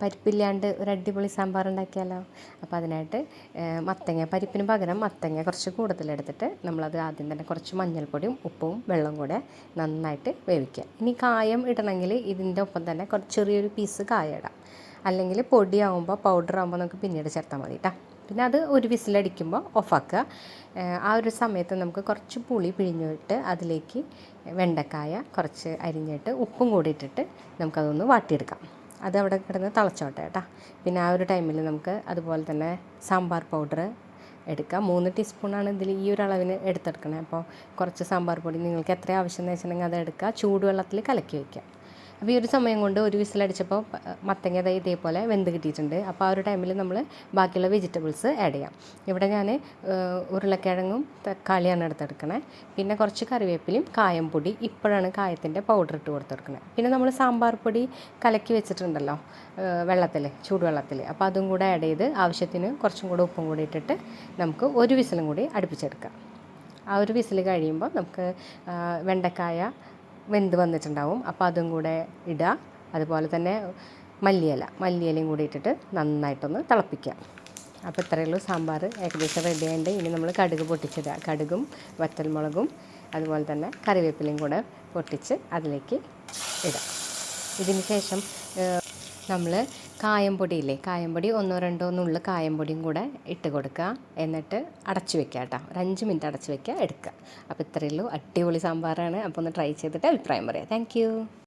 പരിപ്പില്ലാണ്ട് ഒരു അടിപൊളി സാമ്പാർ ഉണ്ടാക്കിയാലോ. അപ്പോൾ അതിനായിട്ട് പരിപ്പിന് പകരം മത്തങ്ങ കുറച്ച് കൂടുതലെടുത്തിട്ട് നമ്മളത് ആദ്യം തന്നെ കുറച്ച് മഞ്ഞൾപ്പൊടിയും ഉപ്പും വെള്ളവും കൂടെ നന്നായിട്ട് വേവിക്കുക. ഇനി കായം ഇടണമെങ്കിൽ ഇതിൻ്റെ ഒപ്പം തന്നെ ചെറിയൊരു പീസ് കായ ഇടാം. അല്ലെങ്കിൽ പൊടിയാകുമ്പോൾ പൗഡറാകുമ്പോൾ നമുക്ക് പിന്നീട് ചേർത്താൽ മതി കേട്ടോ. പിന്നെ അത് ഒരു വിസിലടിക്കുമ്പോൾ ഓഫാക്കുക. ആ ഒരു സമയത്ത് നമുക്ക് കുറച്ച് പുളി പിഴിഞ്ഞിട്ട് അതിലേക്ക് വെണ്ടക്കായ കുറച്ച് അരിഞ്ഞിട്ട് ഉപ്പും കൂടി ഇട്ടിട്ട് നമുക്കതൊന്ന് വാട്ടിയെടുക്കാം. അത് അവിടെ കിടന്ന് തിളച്ചോട്ടെ കേട്ടോ. പിന്നെ ആ ഒരു ടൈമിൽ നമുക്ക് അതുപോലെ തന്നെ സാമ്പാർ പൗഡർ എടുക്കുക. 3 ടീസ്പൂണാണ് ഇതിൽ ഈ ഒരു അളവിന് എടുത്തെടുക്കണേ. അപ്പോൾ കുറച്ച് സാമ്പാർ പൊടി നിങ്ങൾക്ക് എത്ര ആവശ്യം എന്ന് വെച്ചിട്ടുണ്ടെങ്കിൽ അത് എടുക്കുക. ചൂടുവെള്ളത്തിൽ കലക്കി വയ്ക്കുക. അപ്പോൾ ഈ ഒരു സമയം കൊണ്ട് ഒരു വിസിലടിച്ചപ്പോൾ മത്തങ്ങ ഇതേപോലെ വെന്ത് കിട്ടിയിട്ടുണ്ട്. അപ്പോൾ ആ ഒരു ടൈമിൽ നമ്മൾ ബാക്കിയുള്ള വെജിറ്റബിൾസ് ആഡ് ചെയ്യാം. ഇവിടെ ഞാൻ ഉരുളക്കിഴങ്ങും തക്കാളിയാണ് എടുത്തെടുക്കണേ. പിന്നെ കുറച്ച് കറിവേപ്പിലയും കായം പൊടി, ഇപ്പോഴാണ് കായത്തിൻ്റെ പൗഡർ ഇട്ട് കൊടുത്തെടുക്കണേ. പിന്നെ നമ്മൾ സാമ്പാർ പൊടി കലക്കി വെച്ചിട്ടുണ്ടല്ലോ വെള്ളത്തിൽ, ചൂടുവെള്ളത്തിൽ, അപ്പോൾ അതും കൂടെ ആഡ് ചെയ്ത് ആവശ്യത്തിന് കുറച്ചും കൂടെ ഉപ്പും കൂടി ഇട്ടിട്ട് നമുക്ക് ഒരു വിസിലും കൂടി അടുപ്പിച്ചെടുക്കാം. ആ ഒരു വിസിൽ കഴിയുമ്പോൾ നമുക്ക് വെണ്ടക്കായ വെന്ത് വന്നിട്ടുണ്ടാവും. അപ്പോൾ അതും കൂടെ ഇടുക. അതുപോലെ തന്നെ മല്ലിയിലയും കൂടി ഇട്ടിട്ട് നന്നായിട്ടൊന്ന് തിളപ്പിക്കുക. അപ്പോൾ ഇത്രയേ ഉള്ളൂ. സാമ്പാർ ഏകദേശം റെഡി ആയിട്ട് ഇനി നമ്മൾ കടുക് പൊട്ടിച്ചിടുക. കടുകും വറ്റൽമുളകും അതുപോലെ തന്നെ കറിവേപ്പിലയും കൂടെ പൊട്ടിച്ച് അതിലേക്ക് ഇടാം. ഇതിന് ശേഷം നമ്മൾ കായംപൊടിയില്ലേ, കായംപൊടി 1-2 നുള്ള് കായംപൊടിയും കൂടെ ഇട്ട് കൊടുക്കുക. എന്നിട്ട് അടച്ചു വെക്കുക കേട്ടോ. ഒരു 5 മിനിറ്റ് അടച്ചു വെക്കുക, എടുക്കുക. അപ്പോൾ ഇത്രയേ ഉള്ളൂ. അടിപൊളി സാമ്പാറാണ്. അപ്പോൾ ഒന്ന് ട്രൈ ചെയ്തിട്ട് അഭിപ്രായം പറയാം. താങ്ക്